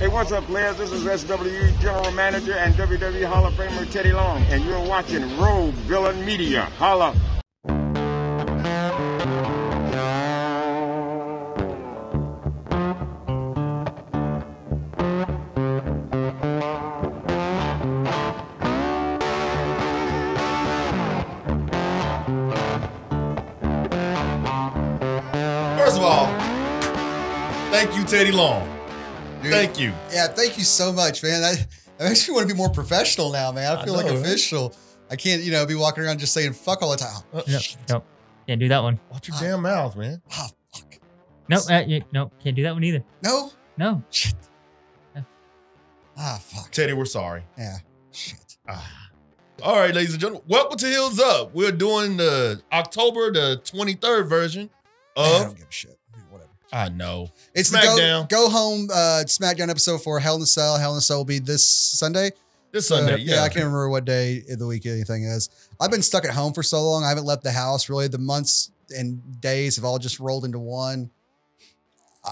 Hey, what's up, players? This is SWE General Manager and WWE Hall of Famer Teddy Long, and you're watching Rogue Villain Media. Holla! First of all, thank you, Teddy Long. Dude, thank you. Yeah, thank you so much, man. I actually want to be more professional now, man. I feel like official. I can't, be walking around just saying fuck all the time. Nope. Can't do that one. Watch your damn mouth, man. Oh, fuck. No, can't do that one either. No? Shit. Fuck. Teddy, we're sorry. Yeah. Shit. All right, ladies and gentlemen, welcome to Hills Up. We're doing the October the 23rd version of... I don't give a shit. Whatever. I know. It's Smackdown. the go home Smackdown episode for Hell in a Cell. Hell in a Cell will be this Sunday. This Sunday, yeah. I can't remember what day of the week anything is. I've been stuck at home for so long. I haven't left the house. Really, the months and days have all just rolled into one.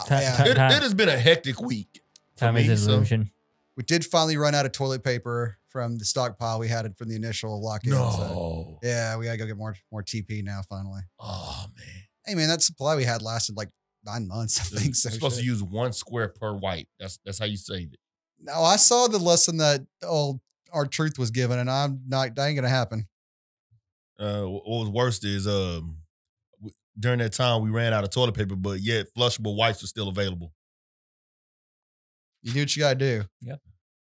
It has been a hectic week. Time is an illusion. We did finally run out of toilet paper from the stockpile we had from the initial lock-in. No. So, yeah, we gotta go get more TP now. Finally. Oh man. Hey man, that supply we had lasted like 9 months. I think so. You're supposed to use 1 square per wipe. That's how you save it. No, I saw the lesson that our truth was given, and that ain't gonna happen. What was worse is during that time we ran out of toilet paper, but yet flushable wipes were still available. You do what you gotta do. Yep.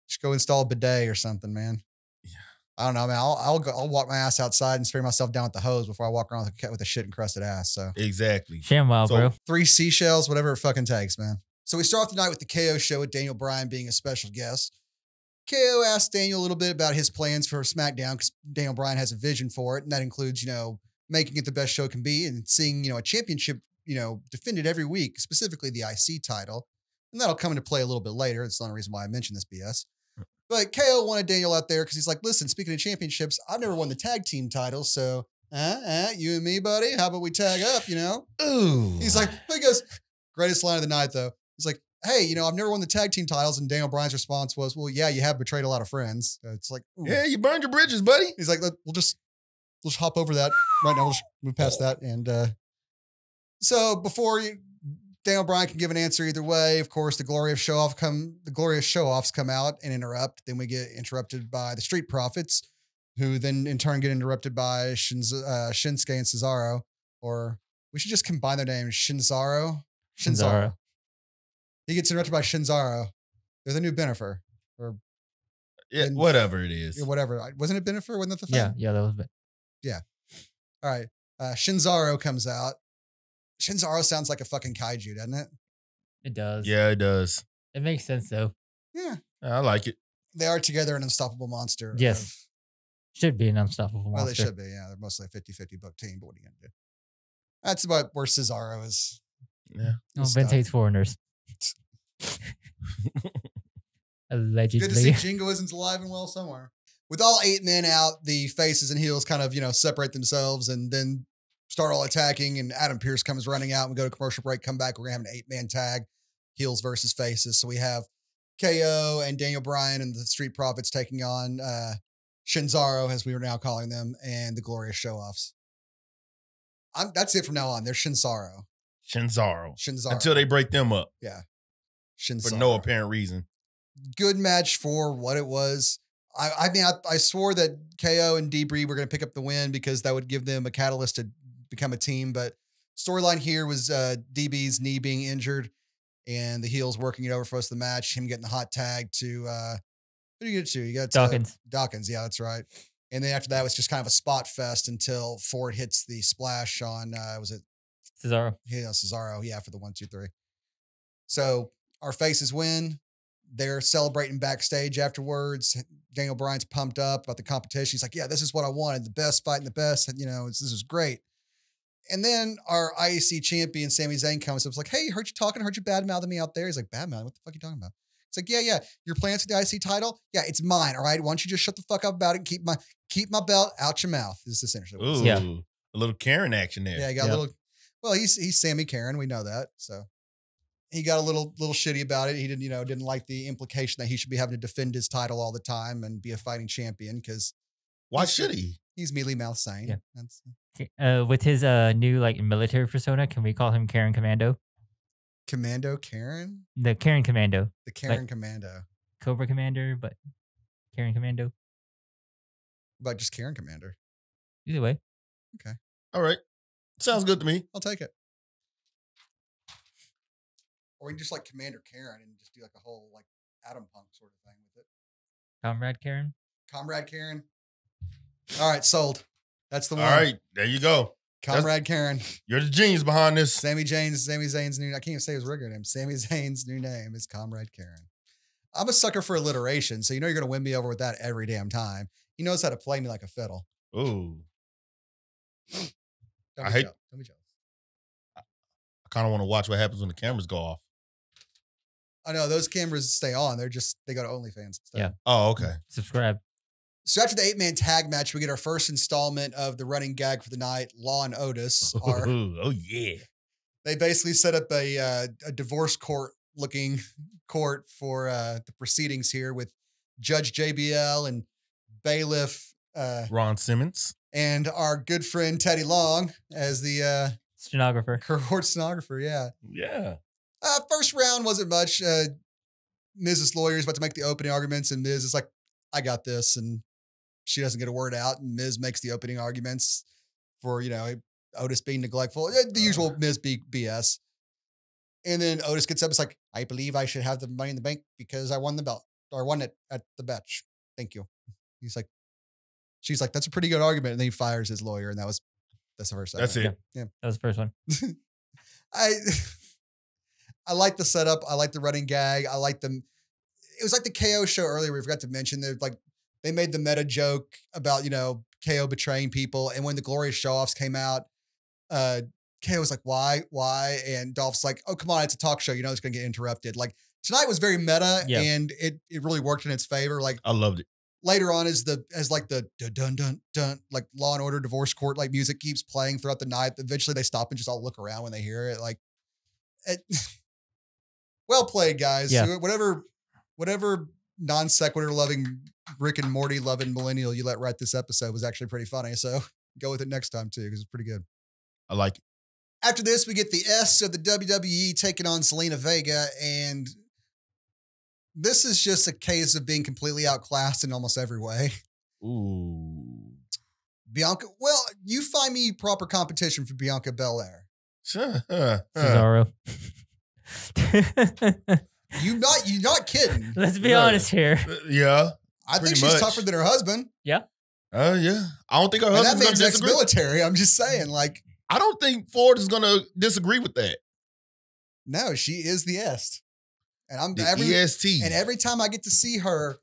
Just go install a bidet or something, man. Yeah. I don't know, man. I'll walk my ass outside and spray myself down with the hose before I walk around with a shit encrusted ass. So Exactly. ShamWow, bro. 3 seashells, whatever it fucking takes, man. So we start off the night with the KO show with Daniel Bryan being a special guest. KO asked Daniel a little bit about his plans for SmackDown because Daniel Bryan has a vision for it, and that includes, making it the best show can be and seeing, a championship, defended every week, specifically the IC title. And that'll come into play a little bit later. It's the only reason why I mentioned this BS. But KO wanted Daniel out there because he's like, listen, speaking of championships, I've never won the tag team title, so you and me, buddy, how about we tag up, Ooh. He's like, he goes, greatest line of the night, though. He's like, hey, I've never won the tag team titles. And Daniel Bryan's response was, well, yeah, you have betrayed a lot of friends. It's like, ooh. Yeah, you burned your bridges, buddy. He's like, we'll just hop over that right now. We'll just move past that. And so before Daniel Bryan can give an answer either way, of course, the glorious show-offs come out and interrupt. Then we get interrupted by the Street Profits, who then in turn get interrupted by Shinsuke and Cesaro. Or we should just combine their names, Shinzaro. He gets interrupted by Shinzaro. They're the new Benefer. Whatever it is. Whatever. Wasn't it Benefer? Wasn't that the thing? Yeah, that was it. Yeah. All right. Shinzaro comes out. Shinzaro sounds like a fucking kaiju, doesn't it? It does. Yeah, it does. It makes sense, though. Yeah. I like it. They are together an unstoppable monster. Yes. Should be an unstoppable monster. Well, they should be, yeah. They're mostly a 50-50 book team, but what are you going to do? That's about where Cesaro is. Yeah. Oh, Vince hates foreigners. Allegedly. Good to see Jingoism's alive and well somewhere. With all 8 men out, the faces and heels kind of, separate themselves and then start all attacking. And Adam Pearce comes running out and we go to commercial break, come back. We're going to have an 8-man tag, heels versus faces. So we have KO and Daniel Bryan and the Street Profits taking on Shinzaro, as we are now calling them, and the Glorious Show-Offs. That's it from now on. They're Shinzaro. Until they break them up. Yeah. Shinzaro. For no apparent reason. Good match for what it was. I swore that KO and Debris were going to pick up the win because that would give them a catalyst to become a team. But storyline here was DB's knee being injured and the heels working it over for us the match. Him getting the hot tag to who do you get to? You got Dawkins. Yeah, that's right. And then after that was just kind of a spot fest until Ford hits the splash on was it Cesaro? Yeah, Cesaro. Yeah, for the 1, 2, 3. So our faces win. They're celebrating backstage afterwards. Daniel Bryan's pumped up about the competition. He's like, yeah, this is what I wanted. The best fighting the best. This is great. And then our IEC champion, Sami Zayn, comes up. It's like, hey, heard you bad-mouthing me out there. He's like, bad-mouthing? What the fuck are you talking about? It's like, yeah. Your plans for the IC title? Yeah, it's mine, all right? Why don't you just shut the fuck up about it and keep my belt out your mouth, is essentially what it is. Ooh, a little Karen action there. Yeah, he got a little... Well, he's Sammy Karen. We know that, so... He got a little shitty about it. He didn't like the implication that he should be having to defend his title all the time and be a fighting champion because Why should he? he's mealy mouth sane. Yeah. That's With his new like military persona, can we call him Karen Commando? Commando Karen? The Karen Commando. The Karen Commando. Cobra Commander, but Karen Commando. What about just Karen Commander? Either way. Okay. All right. Sounds good to me. I'll take it. Or we can just like Commander Karen and just do like a whole like Atom Punk sort of thing with it. Comrade Karen. Comrade Karen. All right, sold. That's the one. All right. There you go. Comrade Karen. You're the genius behind this. Sami Zayn's new, I can't even say his regular name. Sami Zayn's new name is Comrade Karen. I'm a sucker for alliteration, so you're going to win me over with that every damn time. He knows how to play me like a fiddle. Ooh. Don't I be hate- jealous. Don't be jealous. I kind of want to watch what happens when the cameras go off. I know those cameras stay on. They go to OnlyFans instead. Yeah. Oh, okay. Subscribe. So after the 8-man tag match, we get our first installment of the running gag for the night. Law and Otis are. Oh, yeah. They basically set up a divorce court looking court for the proceedings here with Judge JBL and bailiff Ron Simmons. and our good friend Teddy Long as the Stenographer. court stenographer. Yeah. Yeah. First round wasn't much. Miz's lawyer is about to make the opening arguments, and Miz is like, "I got this," and she doesn't get a word out, and Miz makes the opening arguments for Otis being neglectful, the usual Miz BS. And then Otis gets up. It's like, "I believe I should have the Money in the Bank because I won the belt, or I won it at the match. Thank you." She's like, "That's a pretty good argument," and then he fires his lawyer, and that's the first. That's segment. it. Yeah. That was the first one. I like the setup. I like the running gag. I like them. It was like the KO show earlier. We forgot to mention they made the meta joke about KO betraying people, and when the Glorious Show-Offs came out, KO was like, "Why?" And Dolph's like, "Oh, come on, it's a talk show. It's going to get interrupted." Like tonight was very meta, Yeah. and it really worked in its favor. Like I loved it. later on, as the dun dun dun like Law and Order divorce court like music keeps playing throughout the night. Eventually, they stop and just all look around when they hear it. Like, well played, guys. Yeah. Whatever non sequitur loving Rick and Morty loving millennial you let write this episode was actually pretty funny. So go with it next time too, because it's pretty good. I like it. After this, we get the S of the WWE taking on Zelina Vega, and this is just a case of being completely outclassed in almost every way. Ooh. Bianca, well, you find me proper competition for Bianca Belair. Cesaro. You're not kidding. Let's be No. honest here. Yeah. I think Pretty she's much. tougher than her husband. Yeah. I don't think her And that husband's going man's to disagree. ex-military. I'm just saying, like, I don't think Ford is going to disagree with that. no, she is the est. And I'm The every EST. and every time I get to see her,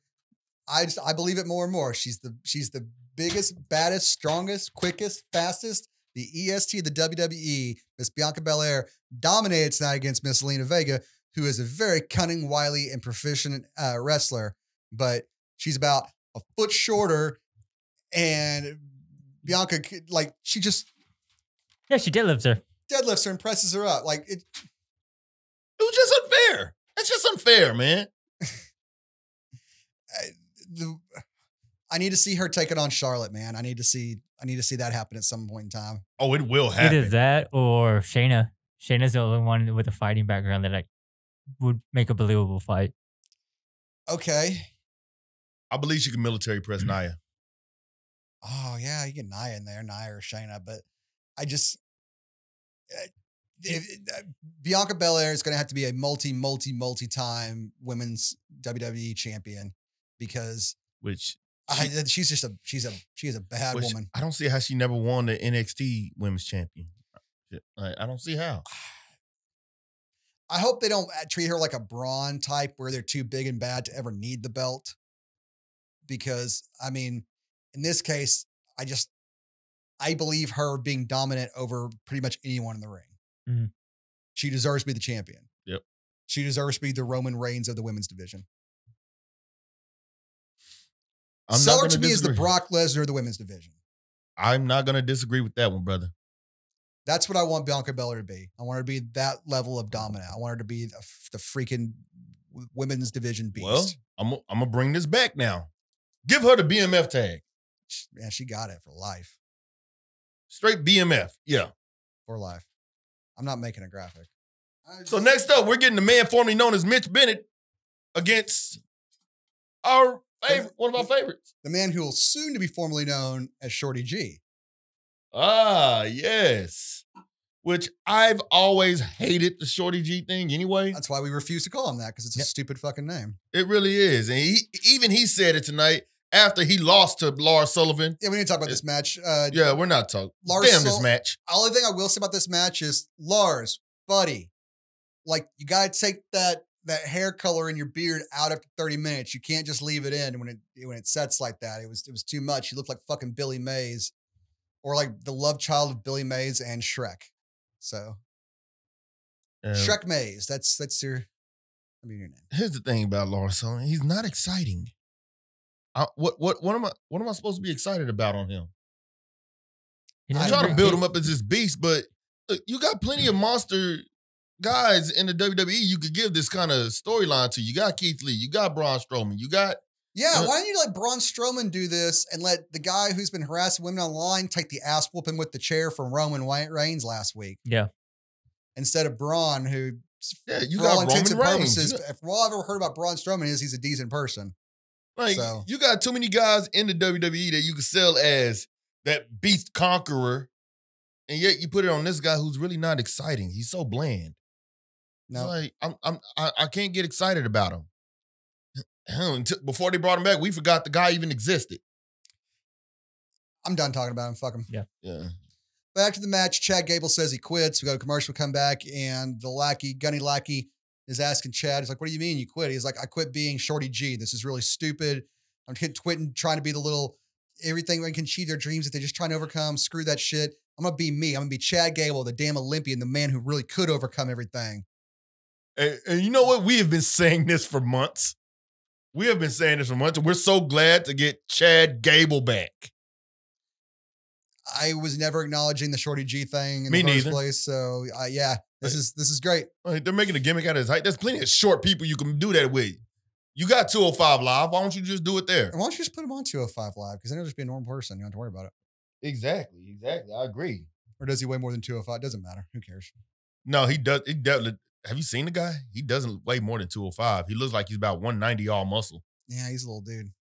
I believe it more and more. She's the biggest, baddest, strongest, quickest, fastest. The EST of the WWE, Miss Bianca Belair, dominated tonight against Miss Zelina Vega, who is a very cunning, wily, and proficient wrestler. But she's about a foot shorter, and Bianca, like, she just Yeah, she deadlifts her. deadlifts her and presses her up. Like, It was just unfair. That's just unfair, man. I need to see her take it on Charlotte, man. I need to see that happen at some point in time. Oh, it will happen. Either that or Shayna. Shayna's the only one with a fighting background that would make a believable fight. Okay. I believe she can military press Nia. Oh yeah, you get Nia in there, Nia or Shayna, but I just Bianca Belair is going to have to be a multi-time women's WWE champion because Which she's a bad which woman. I don't see how she never won the NXT Women's Champion. I don't see how. I hope they don't treat her like a Braun type where they're too big and bad to ever need the belt. Because, I mean, in this case, I believe her being dominant over pretty much anyone in the ring. Mhm. She deserves to be the champion. Yep. She deserves to be the Roman Reigns of the women's division. Sell her to me as the Brock Lesnar of the women's division. I'm not going to disagree with that one, brother. That's what I want Bianca Belair to be. I want her to be that level of dominant. I want her to be the freaking women's division beast. Well, I'm going to bring this back now. Give her the BMF tag. Yeah, she got it for life. Straight BMF. Yeah. For life. I'm not making a graphic. So next up, we're getting the man formerly known as Mitch Bennett against our favorite, one of our favorites. The man who will soon to be formerly known as Shorty G. Ah, yes. Which I've always hated the Shorty G thing anyway. That's why we refuse to call him that, because it's a stupid fucking name. It really is. And he said it tonight after he lost to Lars Sullivan. Yeah, we need to talk about this match. Yeah, we're not talking. This match. Only thing I will say about this match is, Lars, buddy, like, you got to take that hair color in your beard out after 30 minutes. You can't just leave it in when it sets like that. It was too much. You look like fucking Billy Mays, or like the love child of Billy Mays and Shrek. So Shrek Mays, that's your name. Here's the thing about Lars Sullivan. He's not exciting. What am I supposed to be excited about on him? I'm trying to build him up as this beast, but look, you got plenty of monster guys in the WWE you could give this kind of storyline to. You got Keith Lee, you got Braun Strowman, you got... Yeah, why don't you let Braun Strowman do this and let the guy who's been harassing women online take the ass whooping with the chair from Roman Reigns last week? Yeah. Instead of Braun, who, you for got all intents and Roman purposes, Reigns. if all I've ever heard about Braun Strowman is he's a decent person. Like, you got too many guys in the WWE that you can sell as that beast conqueror, and yet you put it on this guy who's really not exciting. He's so bland. No, like I can't get excited about him. Before they brought him back, we forgot the guy even existed. I'm done talking about him. Fuck him. Yeah. Back to the match. Chad Gable says he quits. We go to commercial, come back, and the gunny lackey, is asking Chad. He's like, "What do you mean you quit?" He's like, "I quit being Shorty G. This is really stupid. I'm quitting trying to be the little everything that can achieve their dreams that they're just trying to overcome. Screw that shit. I'm gonna be me. I'm gonna be Chad Gable, the damn Olympian, the man who really could overcome everything." And you know what? We have been saying this for months. And we're so glad to get Chad Gable back. I was never acknowledging the Shorty G thing in Me the first neither. place. So yeah, this is great. Like, they're making a gimmick out of his height. There's plenty of short people you can do that with. You got 205 Live. Why don't you just do it there? And why don't you just put him on 205 Live? Because then he'll just be a normal person. You don't have to worry about it. Exactly. I agree. Or does he weigh more than 205? It doesn't matter. Who cares? No, he does. He definitely. Have you seen the guy? He doesn't weigh more than 205. He looks like he's about 190 all muscle. Yeah, he's a little dude.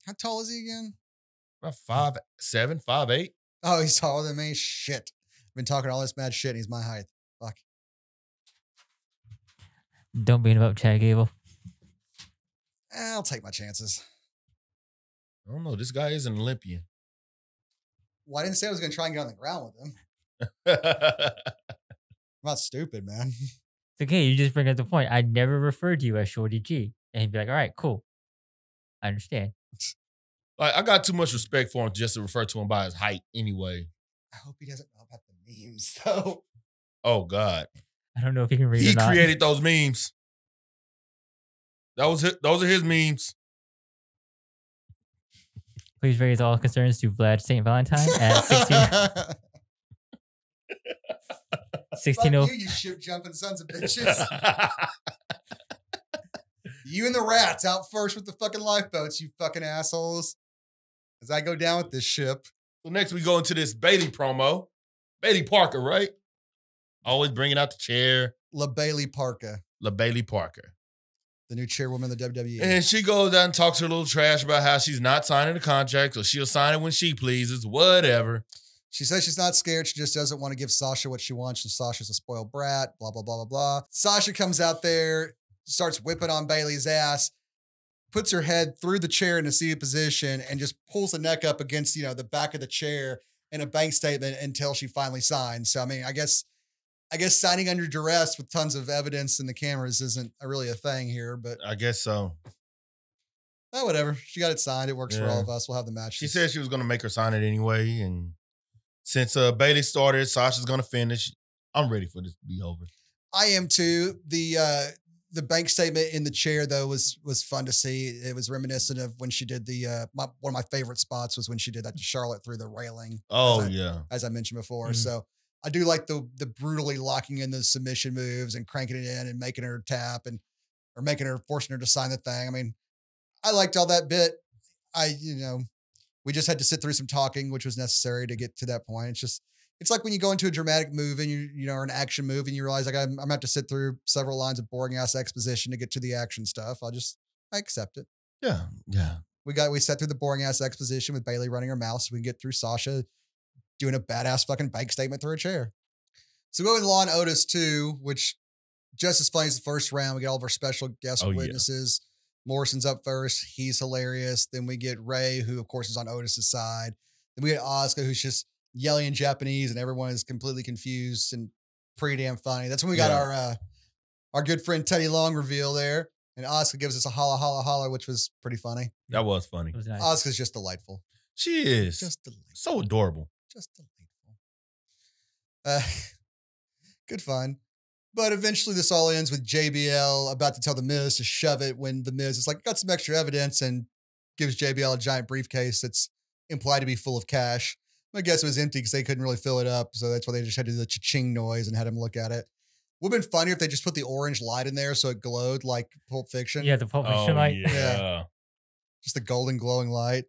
How tall is he again? About 5'7", 5'8". Oh, he's taller than me? Shit. I've been talking all this mad shit and he's my height. Fuck. Don't beat him up, Chad Gable. I'll take my chances. I don't know. This guy is an Olympian. Well, I didn't say I was going to try and get on the ground with him. I'm not stupid, man. It's okay. You just bring up the point. I never referred to you as Shorty G. And he'd be like, all right, cool. I understand. Like, I got too much respect for him just to refer to him by his height anyway. I hope he doesn't know about the memes, though. Oh, God. I don't know if he can read He or not. created those memes. Those are his memes. Please raise all concerns to Vlad St. Valentine at 16. Fuck you ship jumping sons of bitches. You and the rats out first with the fucking lifeboats, you fucking assholes. As I go down with this ship. So next we go into this Bailey promo. Bailey Parker, right? Always bringing out the chair. La Bailey Parker. La Bailey Parker. The new chairwoman of the WWE. And she goes down and talks her little trash about how she's not signing the contract, so she'll sign it when she pleases, whatever. She says she's not scared. She just doesn't want to give Sasha what she wants. And Sasha's a spoiled brat, blah, blah, blah, blah, blah. Sasha comes out there, starts whipping on Bailey's ass, puts her head through the chair in a seated position, and just pulls the neck up against, the back of the chair in a bank statement until she finally signs. So, I mean, I guess signing under duress with tons of evidence in the cameras isn't really a thing here, but I guess so. Whatever. She got it signed. It works for all of us. We'll have the match. She said she was going to make her sign it anyway, and since Bailey started, Sasha's going to finish. I'm ready for this to be over. I am too. The bank statement in the chair though was fun to see. It was reminiscent of when she did the one of my favorite spots was when she did that to Charlotte through the railing. Oh as I mentioned before. Mm-hmm. So I do like the brutally locking in the submission moves and cranking it in and making her tap or forcing her to sign the thing. I mean, I liked all that bit. We just had to sit through some talking, which was necessary to get to that point. It's like when you go into a dramatic move and or an action move and you realize like I'm gonna have to sit through several lines of boring ass exposition to get to the action stuff. I accept it. Yeah. We sat through the boring ass exposition with Bailey running her mouth so we can get through Sasha doing a badass fucking bank statement through a chair. So going Law and Otis too, which just as funny as the first round, we get all of our special guest witnesses. Morrison's up first. He's hilarious. Then we get Ray, who of course is on Otis's side. Then we get Asuka, who's just yelling in Japanese and everyone is completely confused and pretty damn funny. That's when we got our good friend Teddy Long reveal there. And Asuka gives us a holla, holla, holla, which was pretty funny. That was funny. Nice. Asuka's just delightful. She is. Just delightful. So adorable. Just delightful. Good fun. But eventually this all ends with JBL about to tell The Miz to shove it when The Miz is like, got some extra evidence and gives JBL a giant briefcase that's implied to be full of cash. I guess it was empty because they couldn't really fill it up. So that's why they just had to do the cha-ching noise and had him look at it. Would have been funnier if they just put the orange light in there so it glowed like Pulp Fiction. Yeah, the Pulp Fiction light. Yeah. Just the golden glowing light.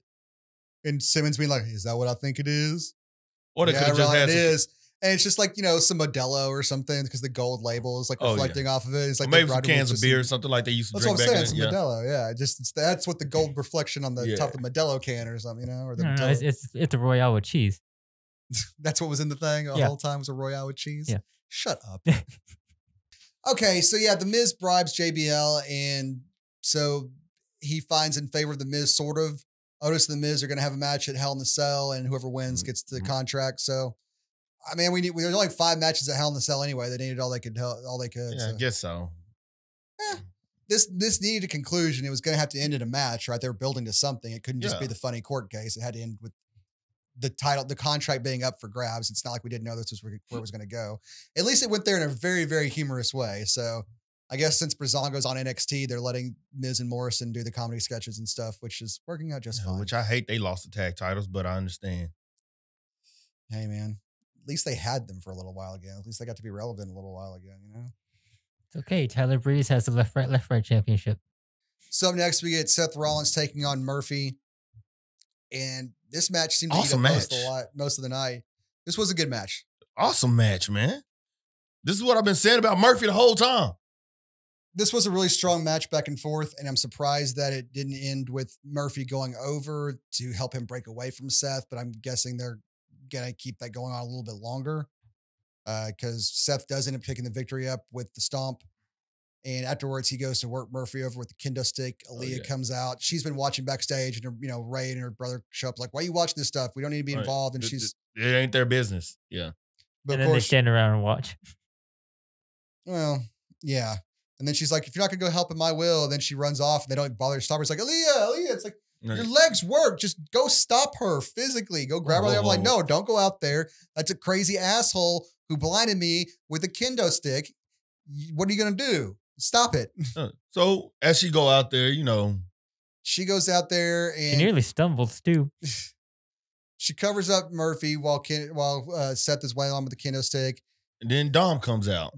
And Simmons being like, is that what I think it is? Or they could have just had it is. And it's just like, some Modelo or something because the gold label is like reflecting off of it. It's like maybe some cans of beer or something like they used to drink back then. That's what I'm saying. Some Modelo. Yeah. That's what the gold reflection on the top of the Modelo can or something, or the no, it's a Royale with cheese. That's what was in the thing the whole time was a Royale with cheese? Yeah. Shut up. Okay, so The Miz bribes JBL, and so he finds in favor of The Miz, sort of. Otis and The Miz are going to have a match at Hell in the Cell, and whoever wins gets the contract. So, I mean, there's only 5 matches at Hell in the Cell anyway. They needed all they could. Yeah, so. I guess so. This needed a conclusion. It was going to have to end in a match, right? They were building to something. It couldn't just be the funny court case. It had to end with the contract being up for grabs. It's not like we didn't know this was where it was going to go. At least it went there in a very, very humorous way. So I guess since Breezango's on NXT, they're letting Miz and Morrison do the comedy sketches and stuff, which is working out just fine. Which I hate they lost the tag titles, but I understand. Hey, man. At least they had them for a little while again. At least they got to be relevant a little while again, It's okay. Tyler Breeze has the left right championship. So up next, we get Seth Rollins taking on Murphy. And this match seemed to awesome eat most of the night. This was a good match. Awesome match, man. This is what I've been saying about Murphy the whole time. This was a really strong match back and forth, and I'm surprised that it didn't end with Murphy going over to help him break away from Seth, but I'm guessing they're going to keep that going on a little bit longer because Seth does end up picking the victory up with the stomp. And afterwards, he goes to work Murphy over with the kendo stick. Aaliyah comes out. She's been watching backstage, and Ray and her brother show up like, "Why are you watching this stuff? We don't need to be involved." And it ain't their business. Yeah. But and then they stand around and watch. Well, yeah. And then she's like, "If you're not gonna go help in my will," and then she runs off, and they don't bother to stop her. It's like, Aaliyah. It's like your legs work. Just go stop her physically. Go grab her. I'm like, no, don't go out there. That's a crazy asshole who blinded me with a kendo stick. What are you gonna do? Stop it. So as she go out there, she goes out there and she nearly stumbles too. She covers up Murphy while Seth is wailing on with the kendo stick. And then Dom comes out.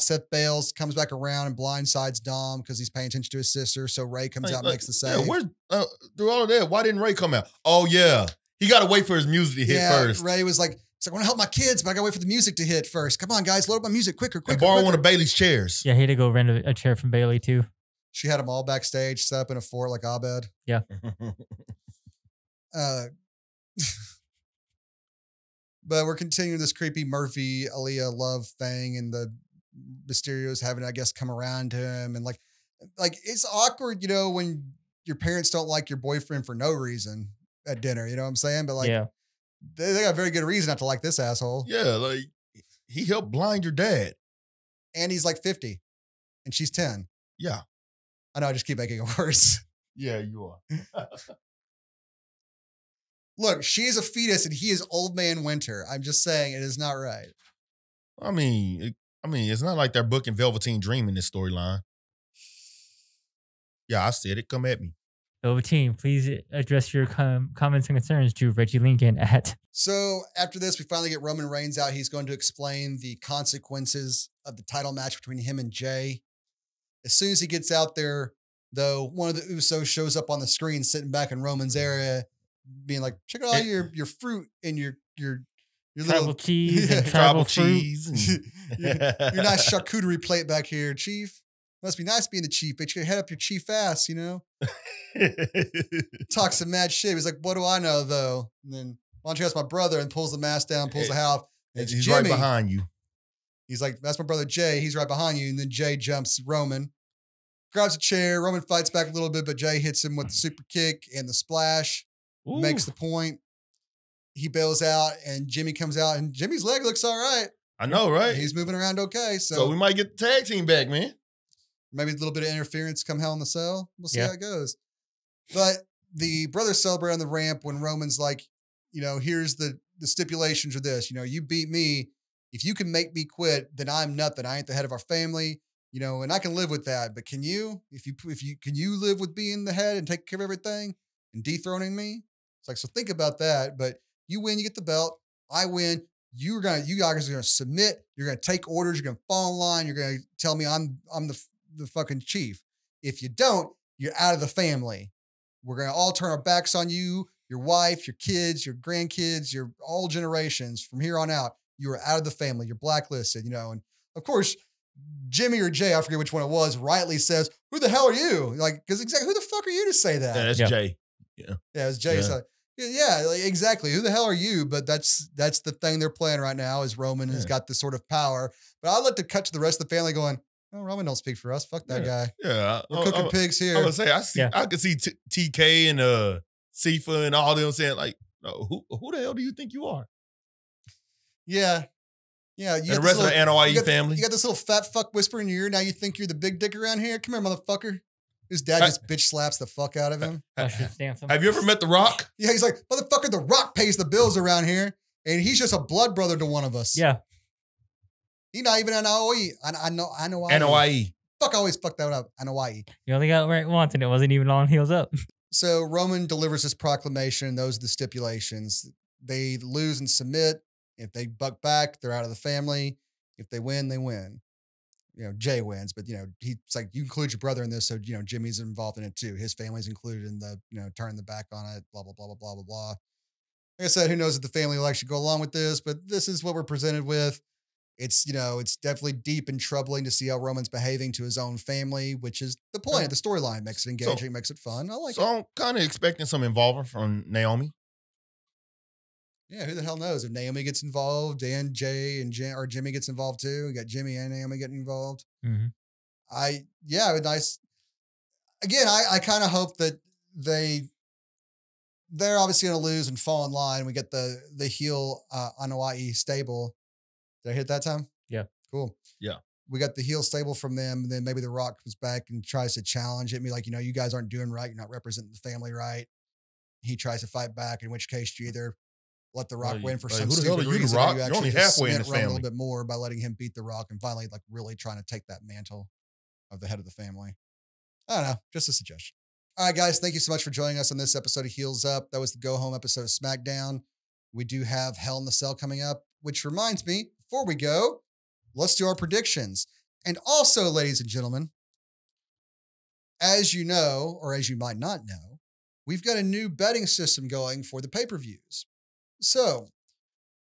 Seth bails, comes back around and blindsides Dom because he's paying attention to his sister. So Ray comes out and makes the save. Yeah, through all of that, why didn't Ray come out? Oh, yeah. He got to wait for his music to hit first. Ray was like, I want to help my kids, but I got to wait for the music to hit first. Come on, guys, load up my music quicker. And borrow one of Bailey's chairs. Yeah, he had to go rent a chair from Bailey too. She had them all backstage, set up in a fort like Abed. Yeah. But we're continuing this creepy Murphy, Aaliyah love thing, and the Mysterios having, I guess, come around to him. And like it's awkward, when your parents don't like your boyfriend for no reason at dinner, you know what I'm saying? But like, they got a very good reason not to like this asshole. Yeah, like he helped blind your dad. And he's like 50 and she's 10. Yeah. I know, I just keep making it worse. Yeah, you are. Look, she is a fetus and he is old man Winter. I'm just saying it is not right. I mean, it's not like they're booking Velveteen Dream in this storyline. Yeah, I said it. Come at me. Team, please address your comments and concerns to Reggie Lincoln at. So after this, we finally get Roman Reigns out. He's going to explain the consequences of the title match between him and Jay. As soon as he gets out there, though, one of the Usos shows up on the screen, sitting back in Roman's area, being like, "Check out all your fruit and your tribal little cheese and Tribal fruit. cheese. your nice charcuterie plate back here, Chief. Must be nice being the chief, but you can head up your chief ass, you know." Talk some mad shit. He's like, "What do I know, though?" And then, "Why don't you ask my brother?" And pulls the mask down, pulls the hat off. It's He's Jimmy. right behind you. He's like, "That's my brother Jay. He's right behind you." And then Jay jumps Roman, grabs a chair. Roman fights back a little bit, but Jay hits him with the super kick and the splash. Ooh. Makes the point. He bails out, and Jimmy comes out, and Jimmy's leg looks all right. I know, right? He's moving around okay. So we might get the tag team back, man. Maybe a little bit of interference come Hell in the Cell. We'll see Yeah. how it goes. But the brothers celebrate on the ramp when Roman's like, here's the stipulations are this. You beat me. If you can make me quit, then I'm nothing. I ain't the head of our family. And I can live with that. But can you? Can you live with being the head and take care of everything and dethroning me? It's like, so think about that. But you win, you get the belt. I win. You guys are gonna submit. You're gonna take orders. You're gonna fall in line. You're gonna tell me I'm the fucking chief. If you don't, you're out of the family. We're gonna all turn our backs on you, your wife, your kids, your grandkids, your all generations from here on out. You are out of the family. You're blacklisted. And of course, Jimmy or Jay, I forget which one it was, rightly says, "Who the hell are you?" Like, because exactly who the fuck are you to say that? Yeah, that's Yeah. Jay. Yeah, it's Jay. Yeah. So, yeah, like, exactly. Who the hell are you? But that's the thing they're playing right now is Roman has got this sort of power. But I like to cut to the rest of the family going, "Oh, Roman don't speak for us. Fuck that guy. Yeah. We're cooking pigs here." I would say I could see TK and Sifa and all them saying like, "No, who the hell do you think you are?" Yeah. Yeah. And the rest of the NOIE family. You got this little fat fuck whisper in your ear. Now you think you're the big dick around here? Come here, motherfucker. His dad just bitch slaps the fuck out of him. Have you ever met The Rock? Yeah, he's like, "Motherfucker, The Rock pays the bills around here. And he's just a blood brother to one of us." Yeah. He's not even an NOIE. I know. NOIE. Fuck, I always fuck that up. NOIE. You only got right once, and it wasn't even on heels up. So Roman delivers this proclamation. Those are the stipulations. They lose and submit. If they buck back, they're out of the family. If they win, they win. Jay wins, but he's like, you include your brother in this, so Jimmy's involved in it too. His family's included in the turning the back on it. Blah blah blah blah blah blah blah. Like I said, who knows if the family will actually go along with this? But this is what we're presented with. It's it's definitely deep and troubling to see how Roman's behaving to his own family, which is the point. The storyline makes it engaging, makes it fun. I like it. So I'm kind of expecting some involvement from Naomi. Yeah, who the hell knows if Naomi gets involved and Jay and or Jimmy gets involved too. We got Jimmy and Naomi getting involved. Mm-hmm. Nice. Again, I kind of hope that they're obviously going to lose and fall in line. We get the heel Anoa'i stable. Did I hit that time? Yeah. Cool. Yeah. We got the heel stable from them, and then maybe The Rock comes back and tries to challenge it. And be like, you guys aren't doing right. You're not representing the family right. He tries to fight back, in which case you either let The Rock win for some who the hell stupid are you, The reason, or Rock? you You're actually only just halfway in cement this Roman a family. little bit more by letting him beat The Rock and finally really trying to take that mantle of the head of the family. I don't know. Just a suggestion. All right, guys. Thank you so much for joining us on this episode of Heels Up. That was the go home episode of Smackdown. We do have Hell in the Cell coming up, which reminds me, before we go, let's do our predictions. And also, ladies and gentlemen, as you know, or as you might not know, we've got a new betting system going for the pay-per-views. So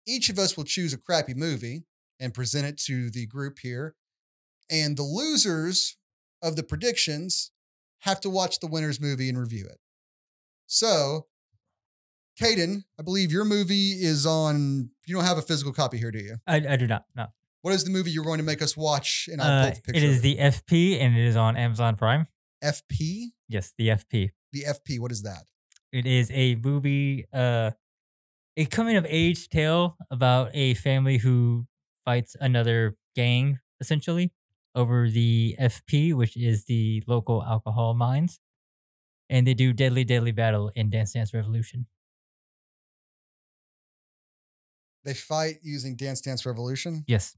each of us will choose a crappy movie and present it to the group here. And the losers of the predictions have to watch the winner's movie and review it. So, Caidan, I believe your movie is on, you don't have a physical copy here, do you? I do not, no. What is the movie you're going to make us watch? And I'll post the picture. It is the FP, and it is on Amazon Prime. FP? Yes, the FP. The FP, what is that? It is a movie, a coming of age tale about a family who fights another gang, essentially, over the FP, which is the local alcohol mines. And they do deadly, deadly battle in Dance Dance Revolution. They fight using Dance Dance Revolution? Yes.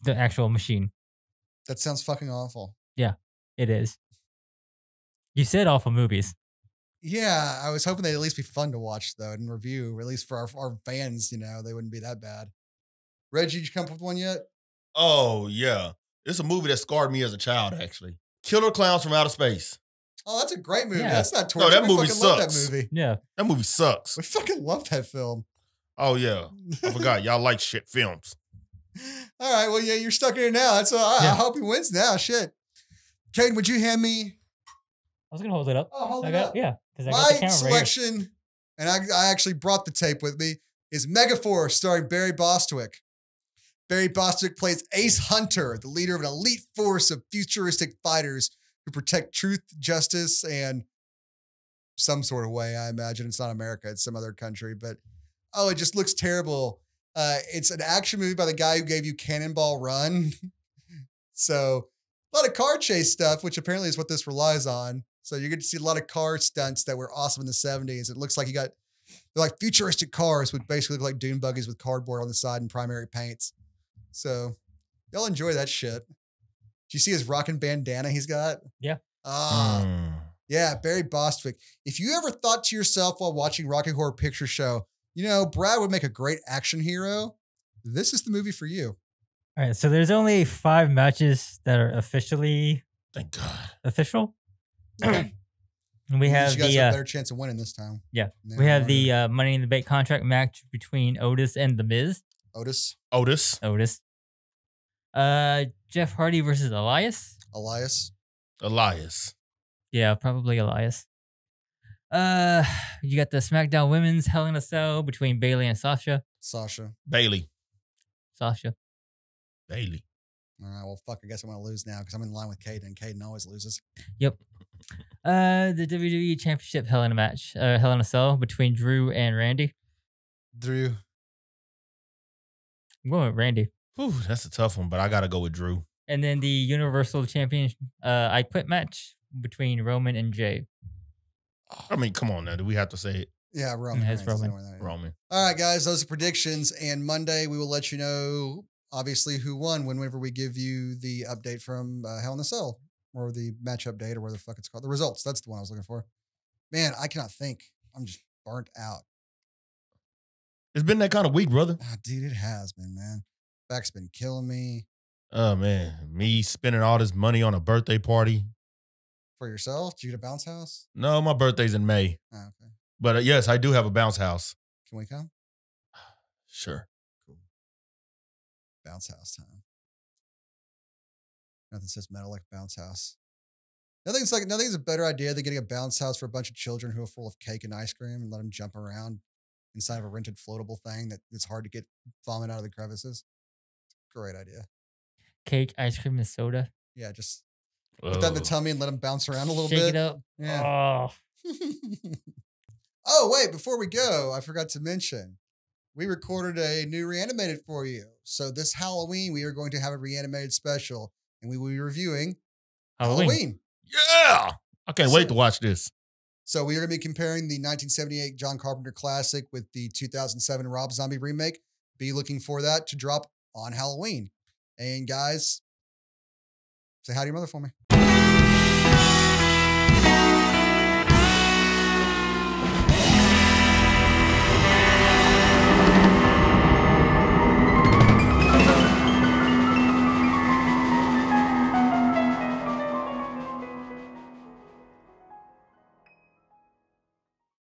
The actual machine. That sounds fucking awful. Yeah, it is. You said awful movies. Yeah, I was hoping they'd at least be fun to watch though and review, or at least for our fans. You know, they wouldn't be that bad. Reggie, did you come up with one yet? Oh yeah, it's a movie that scarred me as a child. Actually, Killer Clowns from Outer Space. Oh, that's a great movie. Yeah. That's not torture. No, that We movie fucking love that sucks. movie. Yeah. That movie sucks. We fucking love that film. Oh yeah, I forgot y'all like shit films. All right, well, yeah, you're stuck in it now. That's I Yeah. hope he wins now. Shit, Caidan, would you hand me? I was gonna hold it up. Oh, hold I it got up. yeah, because I got My the camera right here. selection, and I actually brought the tape with me, is Megaforce, starring Barry Bostwick. Barry Bostwick plays Ace Hunter, the leader of an elite force of futuristic fighters who protect truth, justice, and some sort of way. I imagine it's not America; it's some other country. But oh, it just looks terrible. It's an action movie by the guy who gave you Cannonball Run. So a lot of car chase stuff, which apparently is what this relies on. So you get to see a lot of car stunts that were awesome in the 70s. It looks like they're like futuristic cars with basically look like dune buggies with cardboard on the side and primary paints. So y'all enjoy that shit. Do you see his rockin' bandana he's got? Yeah. Yeah, Barry Bostwick. If you ever thought to yourself while watching Rocky Horror Picture Show, you know, Brad would make a great action hero, this is the movie for you. All right, so there's only 5 matches that are officially Thank God. official. Okay. And we have you guys the have a better chance of winning this time. yeah, than we have Marty. the Money in the Bank contract match between Otis and The Miz. Otis, Otis. Jeff Hardy versus Elias. Elias. Yeah, probably Elias. You got the SmackDown Women's Hell in a Cell between Bailey and Sasha. Bailey. Sasha. Bailey. All right, well, fuck, I guess I'm going to lose now because I'm in line with Caidan. Caidan always loses. Yep. The WWE Championship Hell in a match, Hell in a Cell between Drew and Randy. Drew. I'm going with Randy. Whew, that's a tough one, but I gotta go with Drew. And then the Universal Champion I Quit match between Roman and Jay. I mean, come on now. Do we have to say it? Yeah, Roman. Yeah, it's Reigns. Roman. Roman. All right, guys, those are predictions. And Monday, we will let you know, obviously, who won whenever we give you the update from Hell in a Cell or the match update or whatever the fuck it's called. The results. That's the one I was looking for. Man, I cannot think. I'm just burnt out. It's been that kind of week, brother. Ah, dude, it has been, man. Back's been killing me. Oh, man. Me spending all this money on a birthday party. For yourself? Did you get a bounce house? No, my birthday's in May. Oh, okay. But yes, I do have a bounce house. Can we come? Sure. Cool. Bounce house time. Nothing says metal like bounce house. Nothing's a better idea than getting a bounce house for a bunch of children who are full of cake and ice cream and let them jump around inside of a rented floatable thing that it's hard to get vomit out of the crevices. Great idea. Cake, ice cream, and soda. Yeah, just put that in the Ugh. tummy and let them bounce around a little Shake bit. it up. Yeah. Oh. Oh, wait, before we go, I forgot to mention, we recorded a new Reanimated for you. So this Halloween, we are going to have a Reanimated special, and we will be reviewing Halloween. Yeah. I can't wait to watch this. So we are going to be comparing the 1978 John Carpenter classic with the 2007 Rob Zombie remake. Be looking for that to drop on Halloween. And guys, say hi to your mother for me.